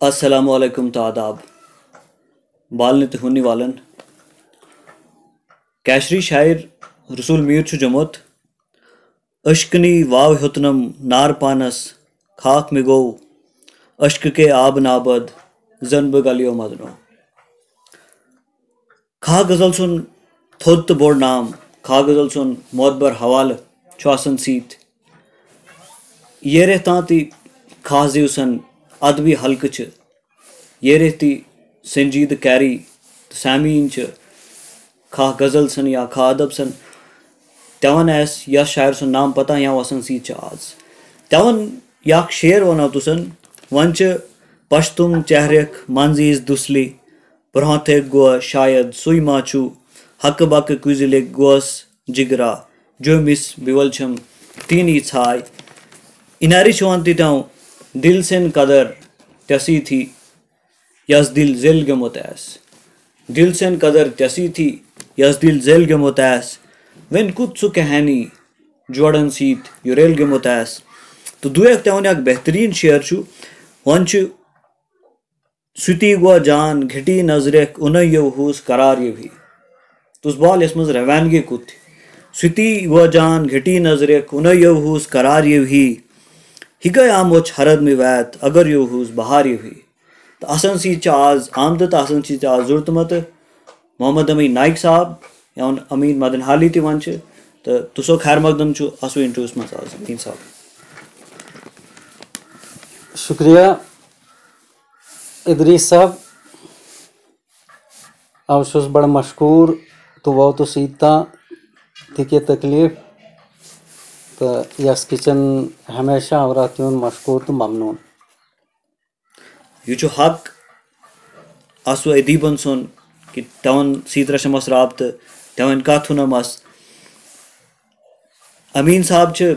السلام علیکم تو آداب بالن تو ہونی والن کیشری شاعر رسول میر چھ جمت اشکنی واو ہیوتنم نار پانس خاک میں گو اشک کے آب نابد زن بہ گلیو مدنو کھا غزل سن تھود تو بوڑ نام کھا غزل سن معتبر حوالہ چھ آسان سیت یہ رہتا تی کھا زیو سن ادبی حلقہ چھ یہ رہتی سنجید کیری سامعین چھ کھا غزل سن یا کھا ادب سن تون ایس یا شاعر سن نام پتہ یا وسن سیت چھ آز تون یا شعر ونو تو سن ون چھ پشتم چہرک منزیز دسلی برہنتے گو شاید سوئی ما چھو حق بک کزلے گوس جگرا جو مس بیول چھم تینی چھائے اناری چھوان تیتاؤں دل سن قدر تسی تھی یس دل ذیل گمت ایس دل سن قدر تسی تھی یس دل ذیل گمت ایس وین کت سو کہانی جوڑن سیت یوریل گمت ایس تو دویک تیون یک بہترین شعر چھو ون چھ ستی گوا جان گھٹی نظرک انیو ہوس قرار یہ بھی تو اس بال اس مز روانگی کت ستی گوا جان گھٹی نظرک انیو ہوس قرار یہ بھی ہگے آموچ حرد میں ویت اگر یو ہوس بہار یہ بھی تو آسان سی آز آمد تو آسان سی آز ضرورت محمد امین نائک صاحب یا امین مدن حالی تی ون تو تسو خیر مقدم چھو اسو انٹرویوس مز آز امین صاحب شکریہ ادریس صاحب او چھس بڑا مشکور تو وہ تو سیتا تھی تکلیف تو یس کچن ہمیشہ اوراتیون مشکور تو ممنون یہ چھو حق آسو ادیبن سن کہ تون سیت رشمس رابطہ تون کاتھونم اس امین صاحب چھ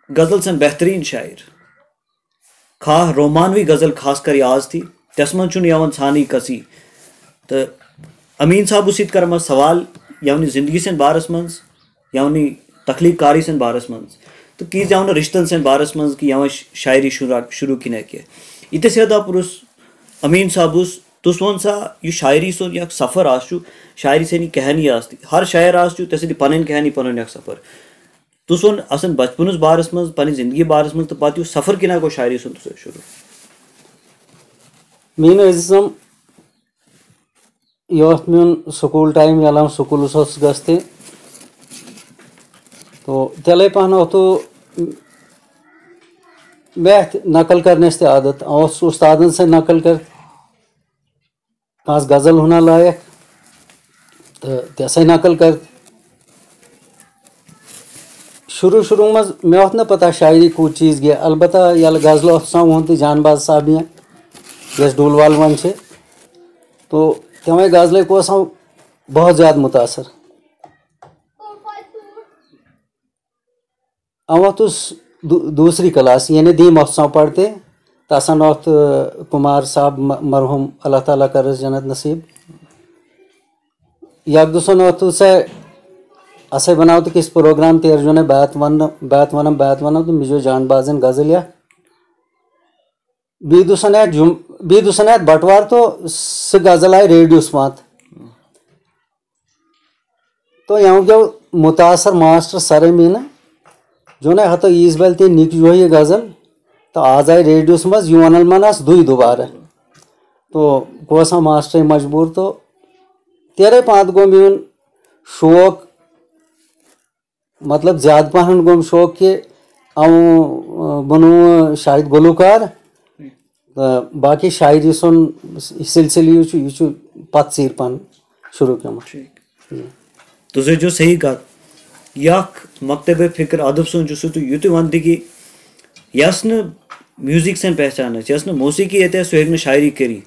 غزل سن بہترین شاعر کھا رومانوی غزل خاص کر آز تھی تس من چھن یون ژھانی کسی تو امین صاحب سیت کرم سوال یونی زندگی سن بارس منز یونی تخلیق کاری سن بارس منز تو کیز یون رشتن سن بارس منز کہ یون شاعری شروع کی کہ یہ سیدھا پرس امین صاحب تس ون سا یہ شاعری سن یک سفر آس شاعری سن کہانی آستی ہر شاعر آس تس پن کہانی پن یک سفر تس ون اصن بچپنس بارس مز پنہ زندگی بارس مز تو پتہ سفر کنا گو شاعری سن تو شروع مین عزیزم یہ میون سکول ٹائم یل سکولس گستے تو تلے پہن تو میتھ نقل کرنے سے عادت استادن سے نقل کر کانس غزل ہونا لائق تو تیسے نقل کر شروع مز مے نا پتہ شاعری کو چیز گیا البتہ یل غزل سان تو جان باز صاحب یس ڈول وال ون تو تمے غزلے کو بہت زیادہ متاثر اوتس دوسری کلاس یعنی دی مفساں پڑھتے تاسن اوت کمار صاحب مرحوم اللہ تعالیٰ کرس جنت نصیب یک دوسن اوت سے اسے بناؤ تو کس پروگرام تیر جو نے بیت ونم تو مجھے جان بازن غزل یا بی دوسنیت بٹوار تو سہ غزل آئے ریڈیوس مات تو یوں جو متاثر ماسٹر سر مینا جو نے ہتو عیز بیل تی نک جو یہ غزل تو آز آئے ریڈیوس مز یون المناس دوئی دوبارہ تو کوسا ماسٹر مجبور تو تیرے پانت گو میون شوق مطلب زیادہ پہن گوم شوق کہ بنو شاید گلوکار باقی شاعری سن سلسلے یہ پت ثیر پن شروع کیا تو جو صحیح کت یک مکتب فکر ادب سن جو تو یہ ون کہ یس نا میوزک سن پہچان یس نا موسیقی یہ سہ ہیک شاعری کری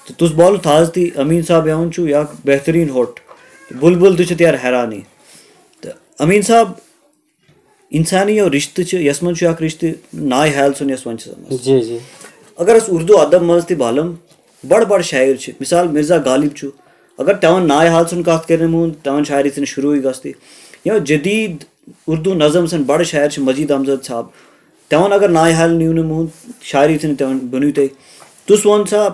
تو تس بول تھاز تی امین صاحب یون چھو یک بہترین ہوٹ بلبل تو تیار حیرانی تو امین صاحب انسانی اور رشتہ یس من اک رشتہ نائے حال سن یس ون جی جی اگر اس اردو ادب مز تہ بالم بڑ شاعر مثال مرزا غالب چھو اگر تون نائے حال سن کت کرنے مون تون شاعری سن شروع گستی یا جدید اردو نظم سن بڑ شاعر مجید احمد صاحب تون اگر نائے حال نیو مون شاعری سن تون بنو تے تُس وَن سا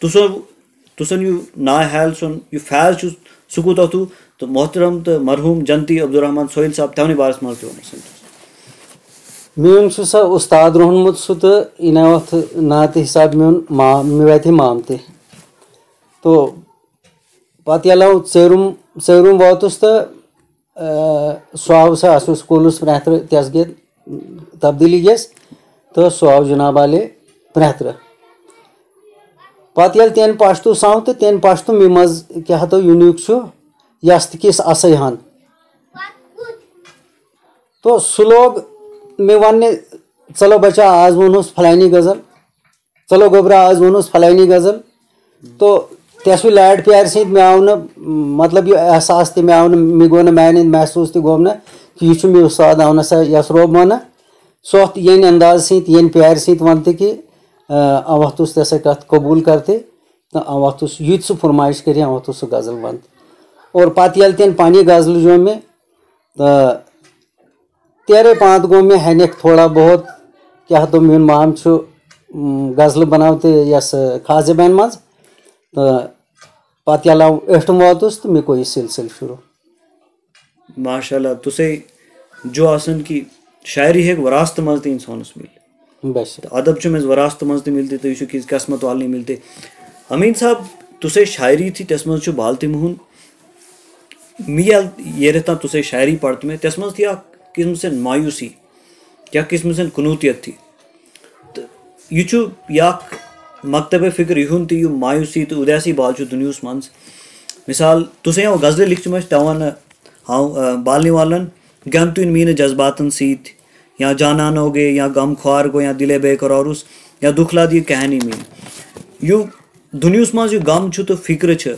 تُسن یہِ نا حال سُن یہِ فیض چھُ سُہ کوٗتاہ تھوٚو تہٕ محترم تہٕ مرحوٗم جنتی عبدالرحمان سہیل صٲب تَونٕے بارس منٛز تہِ ووٚن. میون چھُ سا اُستاد روٗنمُت سُہ تہٕ اِنعامت نعتہِ حِساب میون مےٚ واتہِ مام تہِ. تو پتہٕ ییٚلہِ ژٲرِم ووتُس تہٕ سُہ آو سا اَسہِ اوس سکوٗلس پرٛٮ۪تھ تس گٔے تبدیٖلی گژھِ تہٕ سُہ آو جناب عالی پرٛٮ۪تھ پتہٕ ییٚلہِ تین پشتوٗ آو تہٕ تین پشتوٗ مےٚ منٛز کیٛاہ تو یوٗنیٖک چھُ یس تہِ کِس اَسے ہن تو سُہ لوگ مےٚ وننہِ چلو بچا آز ووٚنہوس فلانی غزل چلو گوبرا آز ووٚنہوس فلانی غزل. تو تیسوٕے لاڈ پیارِ سۭتۍ مےٚ آو نہٕ مطلب یہِ احساس تہِ مےٚ آو نہٕ مےٚ گوٚو نہٕ میانہِ ہٕنٛدۍ محسوٗس تہِ گوٚو نہٕ کہِ یہِ چھُ مےٚ اُستاد آو نہ سا یس روب وَنہٕ سُہ اَتھ ییٚنہِ انداز سۭتۍ ییٚنہِ پیارِ سۭتۍ وَنتہِ کہِ اوتھُس ژےٚ سا کَتھ قبوٗل کرتہِ تہٕ اوتھُس یہِ تہِ سُہ فرمٲیش کٔرِ اوتھُس سُہ غزل وَنتہِ. اور پتہٕ ییٚلہِ تٔمۍ پننہِ غزلہٕ جو مےٚ تہٕ تیرے پانٛت گوٚو مےٚ ہٮ۪نِکھ تھوڑا بہت کیٛاہ تو میون مام چھُ غزلہٕ بناوتہِ یس خاص زبانہِ منٛز تہٕ پتہٕ ییٚلہِ ٲٹھِم ووتُس تہٕ مےٚ کوٚر یہِ سلسلہٕ شروٗع. ماشاء اللہ تُسے جو آسان کہ شاعری ہیٚکہِ وراثتہٕ منٛز تہِ اِنسانس مِلہِ تہٕ ادب چھُ أمِس وراثتہٕ منٛز تہِ مِلتہِ تہٕ یہِ چھُ کِس قسمت والنٕے مِلتہِ. امیٖن صٲب تُسے شاعری تھی تس منٛز چھُ بالتہِ موہُن مےٚ ییٚلہِ تام تُسے شاعری پڑھتہٕ مےٚ تس منٛز تھی اکھ قسم سے مایوٗسی کیٛاہ قسم سے قنوٗتیت تھی تہٕ یہِ چھُ یہِ اکھ مکتبے فکر یِہُنٛد تہِ یہِ مایوٗسی تہٕ اُداسی بال چھُ دُنیاہس منٛز. مثال تُسے یِم غزلہٕ لیکھچمژ تَوَن بالنہِ والن گن تُہۍ میٖنہٕ جذباتن سۭتۍ یا جانان ہو گے یا غم خوار گوٚو یا دِلے بے قرارُس یا دُکھلا دی کہانی میٖنۍ. یہِ دُنیاہس منٛز یہِ غم چھُ تہٕ فِکرٕ چھِ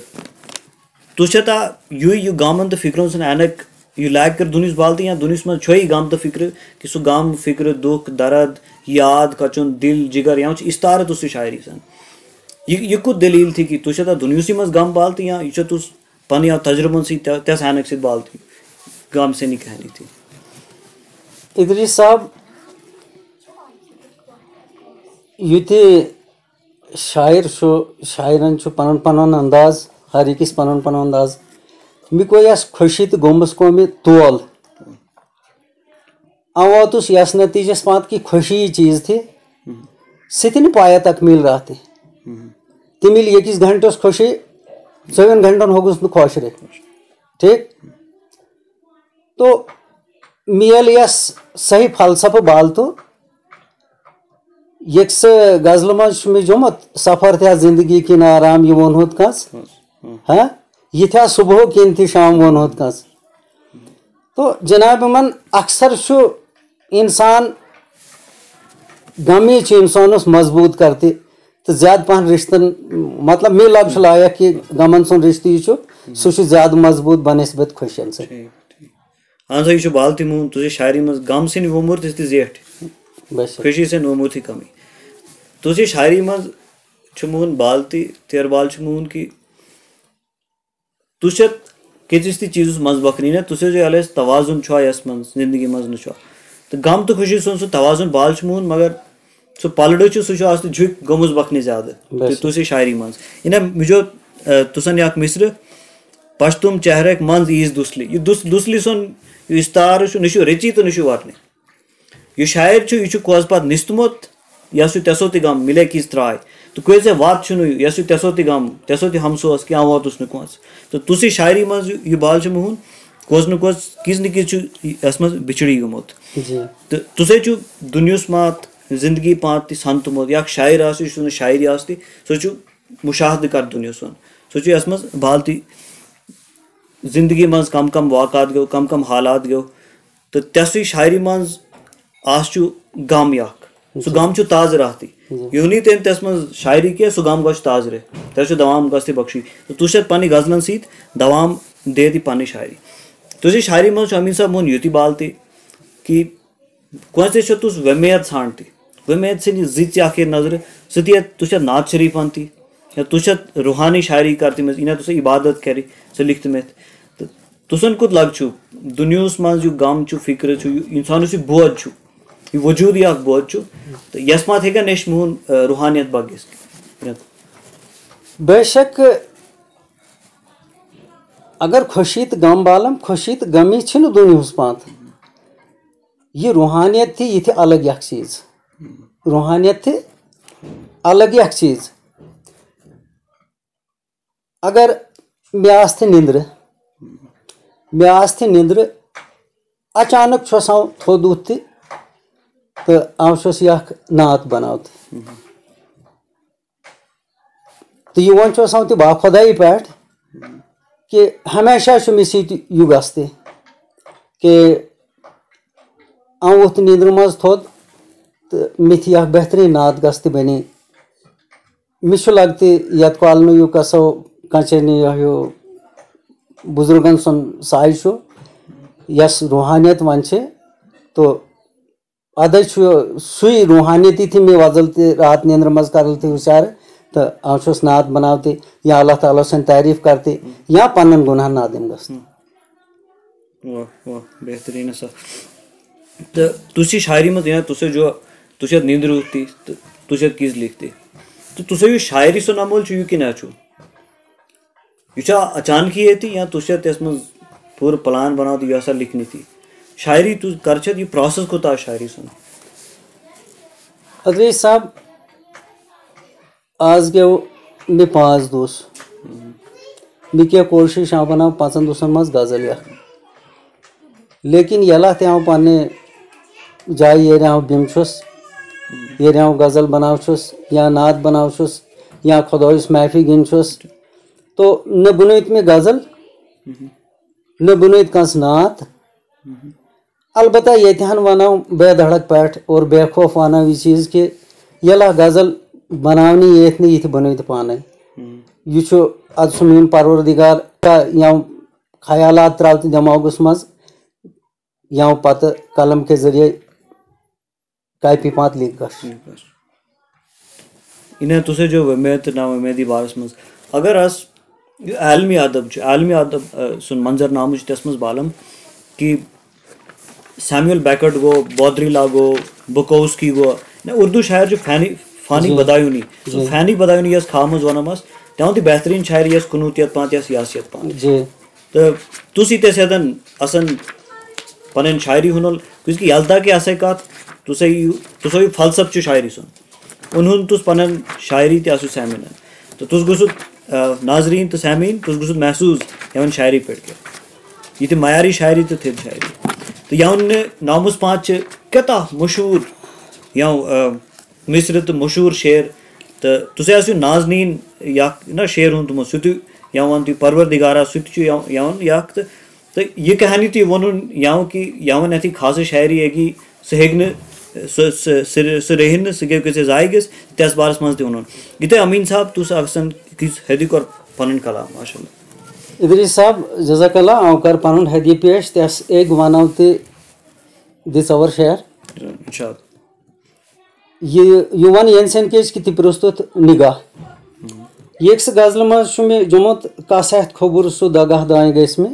تُہۍ چھا تا یہِ غمن تہٕ فِکرن سُنٛد اینک یہِ لاگہِ کر دُنیاہس بالتہٕ یا دُنیاہس منٛز چھُے غم تہٕ فِکرٕ کہِ سُہ غم فِکرٕ دُکھ درد یاد کچُن دِل جگر یا چھُ استارٕ تہٕ سُہ شاعری سان یہِ کُس دٔلیٖل تھی کہِ تُہۍ چھا تا دُنیاہسٕے منٛز غم بالتہٕ یا یہِ چھا تُس پنٕنۍ تجرُبن سۭتۍ تس اینک سۭتۍ بالتہٕ غم سنی کہانی تھی. اِدریٖس صٲب یہِ تہِ شاعر چھُ شاعرن چھُ پنُن پنُن انداز ہر أکِس پنُن پنُن انداز. مےٚ گوٚو یس خوشی تہٕ غمس گوٚو مےٚ تول ووتُس یس نتیٖجس پانٛت کہِ خوشی یہِ چیٖز تھی سُہ تہِ نہٕ پایا تک مِل رہا تہِ تہِ مِلہِ أکِس گھنٹس خوشی 24 گھنٹن ہوگُس نہٕ خۄش رہے ٹھیٖک. تو مےٚ ییٚلہِ یس صحیح فلسفہٕ بالتہٕ ییٚکہِ سُہ غزلہٕ منٛز چھُ مےٚ جومُت سفر تھا زندگی کِن آرام یہِ ووٚنہُت کٲنٛسہِ یہِ تھا صبحو کِن تہِ شام ووٚنہُت کٲنٛسہِ. تو جناب یِمن اکثر چھُ انسان غمی چھُ انسانس مضبوٗط کرتہِ تہٕ زیادٕ پہن رشتن مطلب مےٚ لگ چھُ لایق کہِ غمن سُنٛد رشتہٕ یہِ چھُ سُہ چھُ زیادٕ مضبوٗط بنسبت خوشین سۭتۍ. اہن سا یہِ چھُ بالتہِ موہُن تُسے شاعری منٛز غم سٕنٛدۍ ووٚمُر تہِ زیٹھۍ خوشی سٕنٛدۍ ووٚمُر تہِ کمٕے. تُسے شاعری منٛز چھُ موہُن بالتہِ تیر بال چھُ موہُن کہِ تُہۍ چھِ کٔژِس تہِ چیٖزس منٛز بکھری نہ تُہۍ ٲسۍ ییٚلہِ اَسہِ توازُن چھُ یس منٛز زندگی منٛز نہٕ چھُ تہٕ غم تہٕ خوشی سُنٛد سُہ توازُن بال چھُ موہُن مگر سُہ پلڑٕ چھُ سُہ چھُ آز تہِ جُکۍ گٔمٕژ بکھنہِ زیادٕ تہٕ تُسے شاعری منٛز اِنا مےٚ جو تُسن یہِ اکھ مِثرٕ پشتُم چہرک منٛز ایٖز دُسلی یہِ دُسلی سُنٛد یہِ استارٕ چھُ نہ چھُ رٔژی تہٕ نہ چھُ وٹنٕے. یہِ شاعر چھُ یہِ چھُ کوز پتہٕ نِستمُت یس چھُ تیسو تہِ غم مِلے کِژھ تراے تہٕ کٲنٛسہِ ژےٚ وات چھُنہٕ یس چھُ تیسو تہِ غم تیسو تہِ ہمسوس کیٛاہ ووتُس نہٕ کٲنٛسہِ تہٕ تُسے شاعری منٛز یہِ بال چھُ موہُن کوٚز نہٕ کوٚز کِژھ نہٕ کِژھ چھُ یس منٛز بِچھڑی گوٚمُت تہٕ تُسے چھُ دُنیاہس مات زندگی پانٛت تہِ سنتمُت یا اکھ شاعر آسہِ یُس نہٕ شاعری آسہِ تہِ سُہ چھُ مُشاہدٕ کر دُنیاہس سُنٛد سُہ چھُ یس منٛز بالتہِ زندگی منٛز کم کم واقعات گوٚو کم کم حالات گوٚو تہٕ تسٕے شاعری منٛز آز چھُ غم یہِ اکھ سُہ غم چھُ تازٕ راتھٕے یہِ تٔمۍ تس منٛز شاعری کینٛہہ سُہ غم گژھِ تازٕ رہے تۄہہِ چھُ دوام گژھِ بخشی تہٕ تُہۍ چھِ پننہِ غزلن سۭتۍ دوام دِتھ یہِ پنٕنۍ شاعری. تُسے شاعری منٛز چھُ امیٖن صٲب موہُن یہِ تہِ بالتہِ کہِ کٲنٛسہِ چھُ تُس وۄمید ژھانٛڈتہِ وۄمید ژھٕنہِ زِ ژےٚ نظرٕ سُہ تہِ تُہۍ چھِ نعت شریٖفن تہِ یا تُہۍ چھِ روحانی شاعری کرتِمٕژ یا تُسے عبادت کرِ سُہ لیکھتِمٕتۍ تہٕ تُسن کوٚت لگ چھُ دُنیاہس منٛز یہِ غم چھُ فِکرٕ چھُ یہِ انسانس یہِ بوج چھُ یہِ وجوٗدٕے اکھ بوج چھُ تہٕ یس مات ہیٚکن نِش موہُن روحانیت بگ گٔژھِتھ. بے شک اگر خوشیت غم بالم خوشیت غمی چھن دنیاہس پانت یہ روحانیت تھی یہ تھی الگ یک چیز روحانیت تھی الگ یک چیز اگر مے آس نندر مے آس نندر اچانک چھس آو تھود وتھ تو آو چھس یک نعت بناوت تو یہ ون چھس آو تہ با خدائی پٮ۪ٹھ کہ ہمیشہ چھ مے سۭتۍ یہ گژھِ کہ آو ووٚتھ نیندرِ منٛز تھوٚد تہٕ مےٚ تھی اکھ بہتریٖن نعت گژھِ تہِ بنے مےٚ چھُ لگ تہِ یتھ کالنہٕ یہِ کسو کنچنہِ یہِ بُزرگن سُنٛد سایہِ چھُ یس روحانیت ون چھِ تو ادے چھُ سُے روحانیتی تھی مےٚ وۄزل تہِ رات نیندرِ منٛز کرل تہِ وچارٕ تو آو چھُس نعت بناوتہِ یا اللہ تعالیٰ سٕنٛز تعریف کرتہِ یا پنن گناہ نادم گژھِ واہ واہ بہترین سا تو تھی شاعری مز جو تھی نیندر ہوتی تو تھی کز لکھتے تو تھی شاعری سن عمل یہ کن یہ اچانک ہی یہ یا تس مز پور پلان بناو تو یہ ہسا لکھنی تھی شاعری کر یہ پروسیس کوتا شاعری سن ادریس صاحب آج گو مے 5 دوس مے کیا کوشش آو بناو 5 دوسن مز غزل یا لیکن یلا تہ آو پنہ جائے یہ آو بم چھس یہ آو غزل بناو چھس یا نعت بناو چھس یا خدایس محفی گن چھس تو نہ بنوت میں غزل نہ بنوت کس نعت البتہ یتہن ونو بے دھڑک پٮ۪ٹھ اور بے خوف ونو یہ چیز کہ یلا غزل بناونی یت یہ بنوت پانے یہ اد سہ میون پروردگار یا خیالات تراو تہ دماغس مز یا پتہ قلم کے ذریعے کاپی پات لکھ کر انہیں تسے جو ومید نا ومیدی بارس مز اگر اس عالمی ادب سن منظر نام تس مز بالم کہ سیموئل بیکٹ گو بودریلا گو بکوسکی گو اردو شاعر جو فانی بدایونی فانی بدایونی یس خا مز ونم تمہ تہ بہترین شاعری یس کنوتیت پانت یا سیاسیت پانت تو تھی تس ہیتن اسن پن شاعری ہنل کیونکہ یلتا کہ اسے کت تسو فلسف چھ شاعری سن انہوں تس پن شاعری تہ سامعین تو تس گھت ناظرین تو سامعین تس گھت محسوس یمن شاعری پہ یہ تہ معیاری شاعری تو تھد شاعری تو یون نامس پانچ کتا مشہور یا مصر تو مشہور شعر تو تسے آسو نازنین یا نا شعر ہوں تمو سہ یا ون تھی پروردگارا سہ یک تو یہ کہانی تھی ون یا کہ یون اتھی خاص شاعری ہے کہ سہ ہیٚکہِ سہ رہن نہ سہ گژھِ ضایع گژھِ تس بارس مز تہ ون یہ امین صاحب تس آسان کس حدی کور پن کلام ماشاء اللہ ادریس صاحب جزاک اللہ آو کر پن حدی پیش تس ایک ونو تہ دور شعر یہ ون ین سن کیس کہ تہ پرستت نگاہ یک سہ غزل مز چھ مے جمت کاسہت کھوبر سہ دگاہ دائیں گیس میں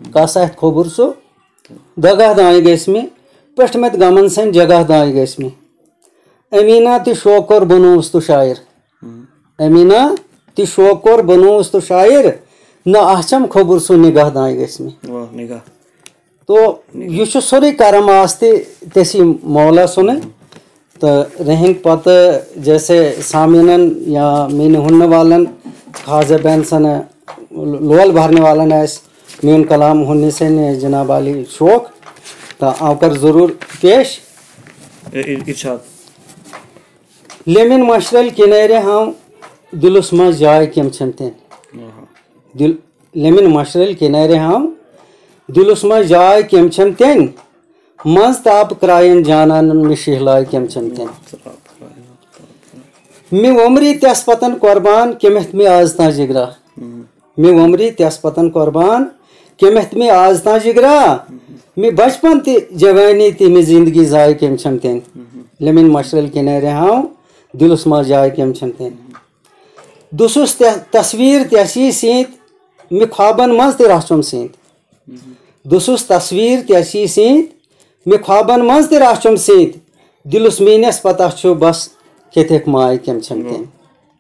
کاسہت کھوبر سہ دگاہ دائیں گیس میں پٹھ مت گمن سن جگہ دائیں گیس میں امینا تہ شوق اور بنوس تو شاعر امینا تہ شوق اور بنوس تو شاعر نہ آچم کھوبر سہ نگاہ دائیں گیس میں تو یہ سوری کرم آس تسی مولا سن تو رہن پتہ جیسے سامعین یا میرے ہننے والن خاص بین سن لول بھرنے والن آس میون کلام ہننے سن جناب علی شوق تو آو کر ضرور پیش لیمن مشرل کنارے ہاں دلس مز جائے کم چھن لیمن مشرل کنارے ہاں دلس مز جائے کم چھن تین مز تاپ کرائن جانان میں شہلائے کم چھن تین میں عمری تس پتن قربان کمت میں آز تا جگرا میں عمری تس پتن قربان کمت میں آز تا جگرا میں بچپن تہ جوانی تہ میں زندگی ضائع کم چھن تین لیمن مشرل کنارے ہاں دلس مز جائے کم چھن تین دسوس تصویر تسی سیت میں خوابن مز تہ رچم سیت دسوس تصویر تسی سیت میں خوابن مز تہ رچم سیت دلس میس پتہ چھ بس کتک مائے کم چھن تین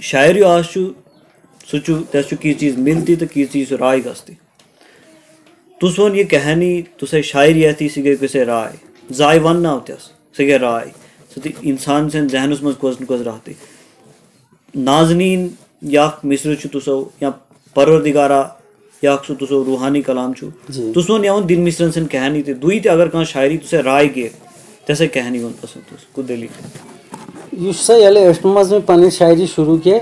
شاعری آس سہ تس کی چیز ملتی تو کی چیز رائے گستی. تس ون یہ کہانی تسے شاعری آتی سہ گئی کسے رائے زائے ون نو تس سہ گئی رائے سہ انسان سن ذہنس مز کس کس رہتی. نازنین یا مصر تسو یا پروردگارا یا سہ تسو روحانی کلام تس ون یہ دل مصرن سن کہانی تہ دوی تہ اگر کھانا شاعری تسے رائے گے تسے کہانی ون پسند تس کو دلیل یہ سا یل 8 مز میں پنی شاعری شروع کی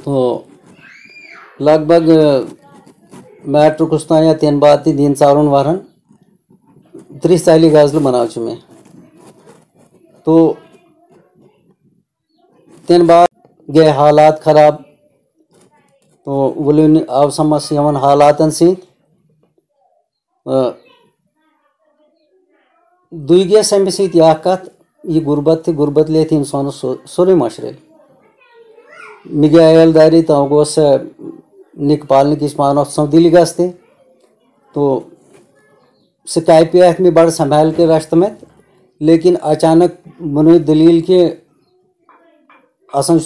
تو لگ بھگ میٹرکس تان یا تین بعد تہ دین 4 ورن 30-40 غزل بناو میں. تو تین بعد گئے حالات خراب تو ولن آو سمجھ یمن حالاتن ست دوی گیس امہ ست یہ کت یہ غربت لیت انسان سورے مشرل مے گئی عیال داری تو گوس نک پالنے کس پان دلی گستے تو سہ کاپی ات میں بڑ سنبھال کے رچ تمت لیکن اچانک بنو دلیل کہ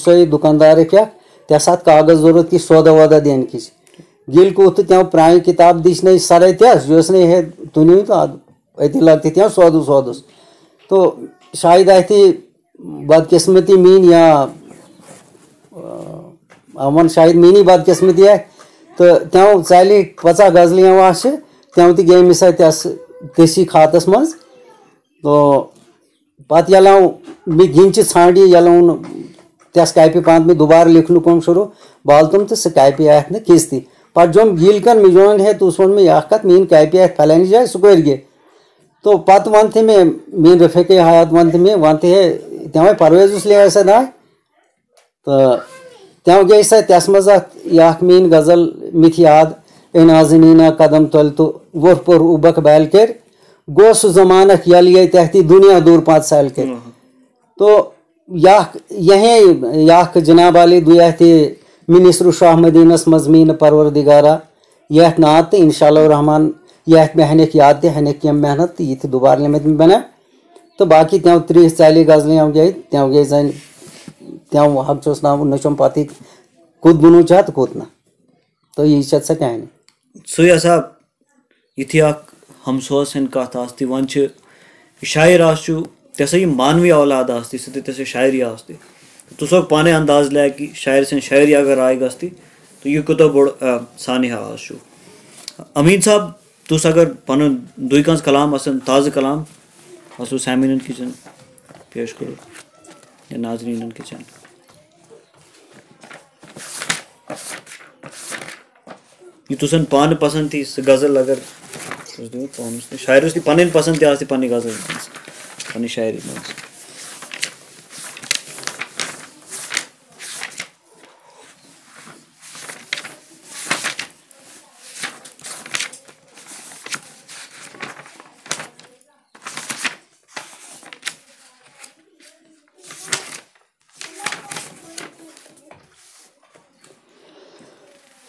سوی دکاندار کیا تس ات کاغذ ضرورت کی سودا وودا دین کس گل کو تو پرانی کتاب دس نہیں سرے تس جو نہیں ہے تنیو تو اتی لگتی تھی سودس تو شاید اتھی بدقسمتی مین یا امن شاید مینی بدقسمتی ہے تو تم ژالی 50 غزل آس تم تہ گئی مس تس تسی کھاتس مز تو پتہ یل مے گنچ ژھانڈی یل اون تس کاپی پانت میں دوبارہ لکھن کم شروع بال تم تو سہ کاپی آت نا کس تھی پتہ جم گیل کن مے جون ہے تو اس ون میں یہ کت مین کاپی آت فلانی جائے سہ کر گے تو پتہ ون تہ میں مین رفیق حیات ون تہ میں ون تہ ہے تمے پرویز اس لیے سا نا تو تم گئی سا تس مز یہ مین غزل مت یاد اے نازنینا قدم تل تو وہ پور اوبک بیل کر گو سہ زمانہ یل یہ تحتی دنیا دور 5 سال کر. تو یہ جناب علی دیا تہ منسر شاہ مدینس مزمین پروردگارا یہ نات تو انشاء اللہ الرحمن یہ میں ہنک یاد تہ ہنک کم محنت یہ تہ دوبارہ لمت میں بنا تو باقی تم 30-40 غزلیں گئی تم گئی زن تم حق چوس نا نچم پتہ کت بنو چاہ تو کت نا تو یہ سا کہانی سی ہسا یتھی ہمسو سن کت آستی ون شاعر تیسا یہ مانوی اولاد آستی سہ تیسا شاعری آستی تس پانے انداز لیا کہ شاعر سن شاعری اگر آئے گستی تو یہ کوتہ بوڑ سانحہ آس. امین صاحب تس اگر پن دوی کنز کلام آسن تازہ کلام اسو سامعین کچن پیش کرو یا ناظرین کچن یہ تسن پان پسند تھی سہ غزل اگر شاعر پن پسند تہ آستی پنہ غزل پنہ شاعری مز.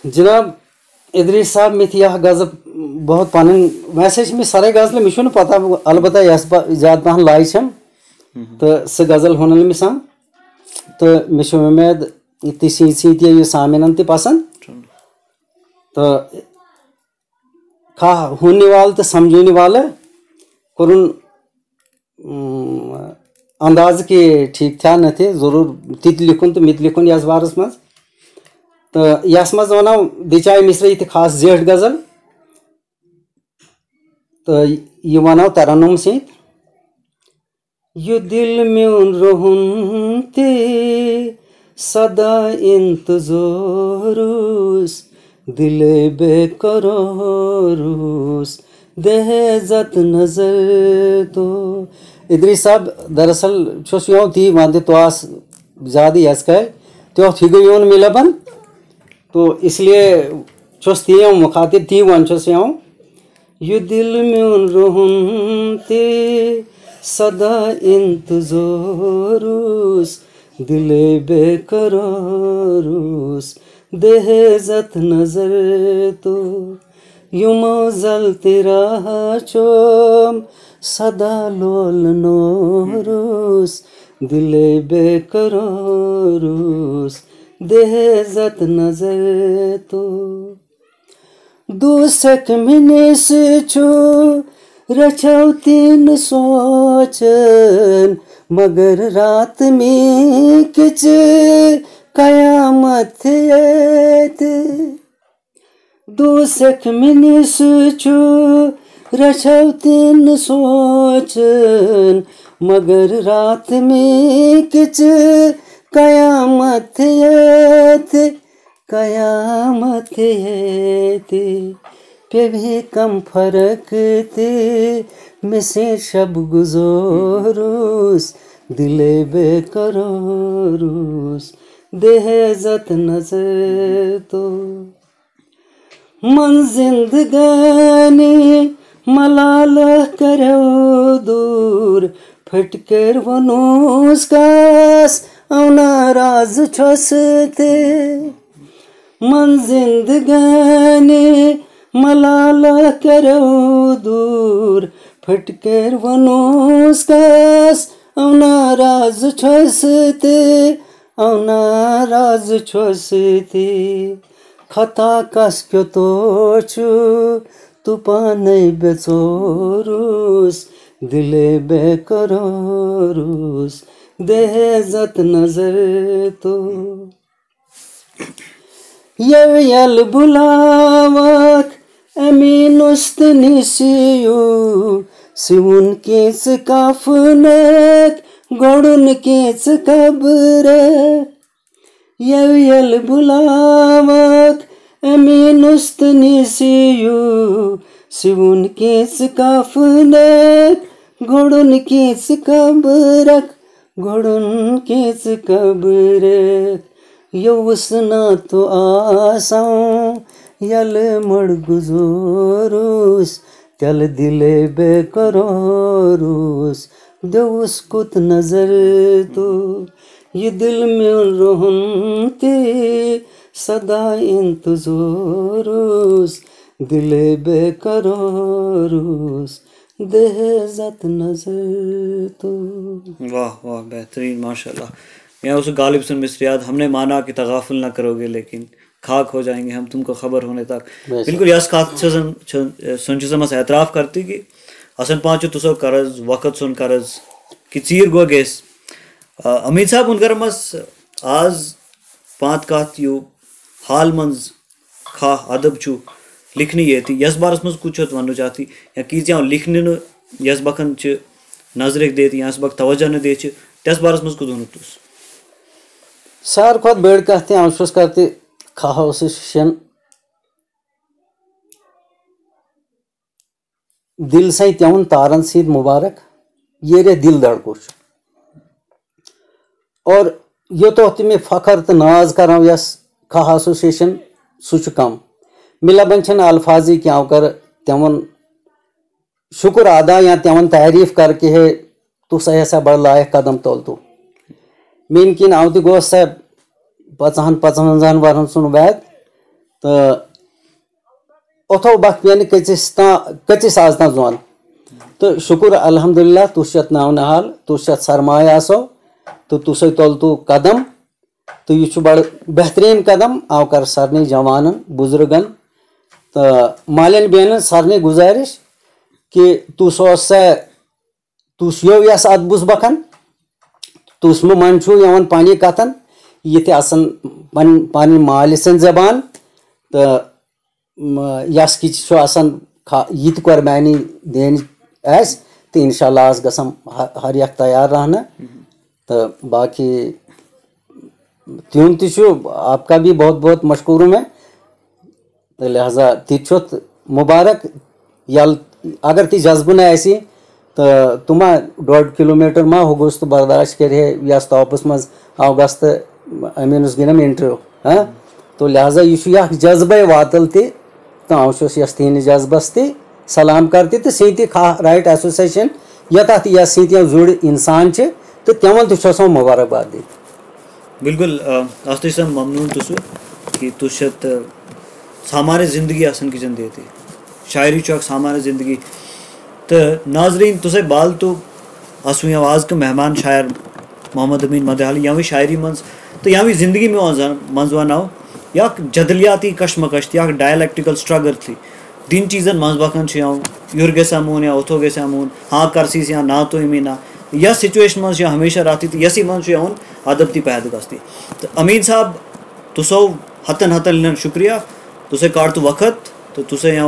جناب ادریس صاحب مت یہ غزل بہت پن ویسے میں سارے غزل مجھے پتہ البتہ یس زیادہ پہن لائی چھم تو سہ غزل ہن میں سان تو مجھے امید تہ سی یہ سامعین تہ پسند تو کھا ہونے وال تو سمجھنے والا کورن انداز کہ ٹھیک تھا نہ تھے ضرور تت لکھن تو مت لکھن یس بارس مز تو یس مز ونو دچائے مصرے تہ خاص زیٹھ غزل تو یہ ونو ترنم ست یہ دل میون رہن تے سدا انتظارس دل بے قراروس دہزت نظر تو. ادریس صاحب دراصل چھس یوں تی ون تو آس زیادہ یس کر تو ہگو یون مے لبن تو اس لیے چھس تی مخاطب تی ون چھس یوں یہ دل میون رہن تے سدا انتظارس دل بے قراروس دہزت نظر تو یم زل تیرا چوم سدا لول نوروس دلے بے قرارس دہزت نظر تو دوسک منس چھو رچھو تین سوچن مگر رات میں کچ قیامت دوسک منس چھو رچھو تین سوچن مگر رات میں کچ قیامت قیامت پہ بھی کم فرق تھی مسے شب گزورس دلے بے قرارس دہزت نظر تو من زندگانی ملالہ کرو دور پھٹ کر ونوس کاس او ناراض چھس تھے من زندگانی ملالہ کرو دور پھٹ کر ونوس کاس او ناراض چھس تھے او ناراض چھس تھے خطا کس کیو تو چھو تو پانے بےژورس دلے بے قرارس دہزت نظر تو یل بلاوک امین است نسیو سون کیس کافنک گوڑن کیس قبر یل بلاوک امین است نسیو سون کیس کافنک گوڑن کیس قبرک گوڑن کیس قبرک یوس نا تو آساں یل مڑ گزورس تل دلے بے قرارس دوس کت نظر تو یہ دل میں رہن تے صدا انتظارس دلے بے قرارس دہزت نظر تو. واہ واہ بہترین ماشاء اللہ. میں اس غالب سن مصریات ہم نے مانا کہ تغافل نہ کرو گے لیکن خاک ہو جائیں گے ہم تم کو خبر ہونے تک. بالکل یس کات سنچمس اعتراف کرتی کہ اسن پانچو تسو قرض وقت سن قرض کہ ژیر گو گیس. امید صاحب ان گرمس آز پانت کات یو حال منز خا ادب چھو لکھنی یہ تھی یس بارس مز کچھ ونو چاہتی یا کیزیاں لکھنے یس بکن چھ نظرک دیتی یا اس بک توجہ نہ دے تس بارس مز کچھ ونو تس. سار کھت بڑ کہتے ہیں چھس کرتے کھاہو سے شن دل سے تیون تارن سید مبارک یہ رے دل دڑکوش اور یہ تو تمہیں فخر تو ناز کرو یس کھاہ ایسوسیشن سہ کم ملا بن الفاظی کیا کر تمن شکر ادا یا تمن تعریف کر کے ہے تو سہ ہسا بڑ لائق قدم تول تو مین کن آو تہ گوس سہ 55 ورن سن وید تو اتھو بخ پینے کچس آز تا زون تو شکر الحمدللہ تس نو نحال تس سرمایہ آسو تو تسے تول تو قدم تو یہ بڑ بہترین قدم آو کر سارے جوانن بزرگن تو مالین بیٹن سارے گزارش کہ تس یو یس ات بس بکن تس من چھو یوان پانی کتن یہ تہ آسن پن مال سن زبان تو یس کچ آسان یہ قربانی دین آس تو انشاءاللہ آس گژھم ہر یک تیار رہنا تو باقی تیون تہ آپ کا بھی بہت بہت مشکور ہوں میں تو لہذا تت مبارک یل اگر تہ جذبہ نہ آسی تو تما 1.5 کلومیٹر ما ہوگوس تو برداشت کرے یس تاپس مز آو گس تو امینس گنم انٹرویو ہاں تو لہذا یہ جذبہ واتل تہ تو آوس یس تہند جذبس تہ سلام کرتے تو سی تہ کھاہ رائٹ ایسوسیشن یتھ یس سی جڑ انسان تو تمن تہ مبارکباد دت. بالکل آستی سن ممنون تسو کہ تس سامان زندگی آسن کچن دیتے شاعری چھ سامان زندگی تو ناظرین تسے بال تو اسو آواز کا مہمان شاعر محمد امین مدحالی یا شاعری من تو یا زندگی مز ونو یا جدلیاتی کشمکش یا ڈائلیکٹیکل سٹرگل تھی دن چیزن مز بکان یور گژھِ مون یا اوتھو گژھِ مون ہاں کرسیس یا نا تو می نا یا سچویشن مز ہمیشہ رہتی تو یسی مز ادب تی پید گژھتی تو امین صاحب تسو ہتن شکریہ تسے کاڑ تو وقت تو تسے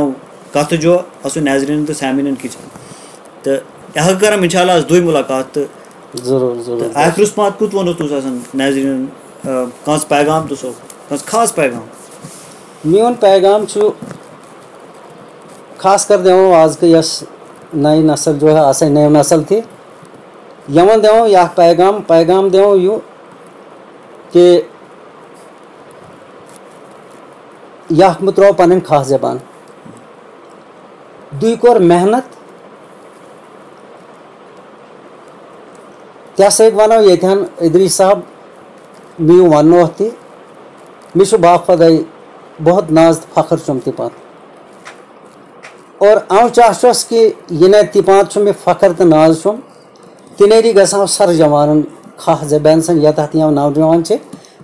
کت جو اسو ناظرین تو سامعین کی تو یہ کرم ان شاء اللہ دوی ملاقات تو ضرور ضرور آخرس پات کت ونو تس ناظرین کانس پیغام تسو کانس خاص پیغام میون پیغام خاص کر دوں آج کے یس نئی نسل جو ہے آسے نئی نسل تھی یمن دوں یا پیغام دوں یو کہ یہ مترو پن خاص زبان دوی کور محنت تس ونو یتن ادریس صاحب میو ونو تھی مش باپ خدائی بہت ناز فخر چم تہ پات اور او چاہس کہ یہ نہ تہ پات میں فخر تو ناز چم تنیری گھان سر جوان خاص زبان سن یتھ یہ نوجوان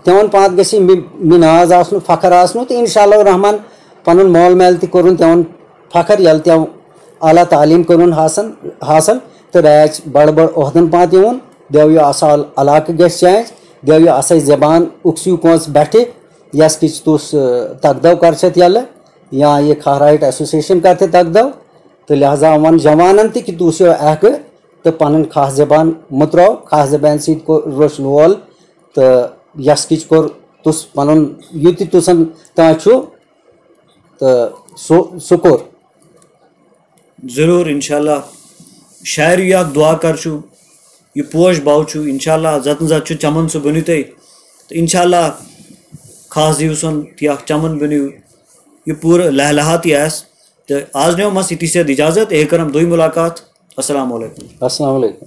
تمن پات گژھِ مےٚ ناز آسنُ فخر آسنُ تو انشاء اللہ الرحمٰن پنُن مول میل تہِ کوٚرُن تمن فخر ییٚلہِ تِمو اعلیٰ تعلیٖم کوٚرُن حاصل تو رایچ بڑ عہدن پات یِوُن دیو یہ اصل علاقہ گژھِ چینج دیو یہ اصل زبان اکسیو کونس بیٹھے یس کچھ تس تقدو کرچت یل یا یہ کھارائٹ ایسوسیشن کرتے تقدو تو لہذا ون جوانن تہ کہ تس اہک تو پن خاص زبان مترو خاص زبان ست روش وول تو یس کچھ کور تس پن یہ تسن تان تو سہ کور ضرور انشاءاللہ شاعر یا دعا کرچو یہ پوش باو چھو انشاءاللہ زتن زت چمن سہ بنو تھی تو انشاءاللہ خاص دیو سن یا چمن بنو یہ پورا لہلہاتی آس تو آج نیو مس اتی سے اجازت ایک کرم دوئی ملاقات السلام علیکم. السلام علیکم.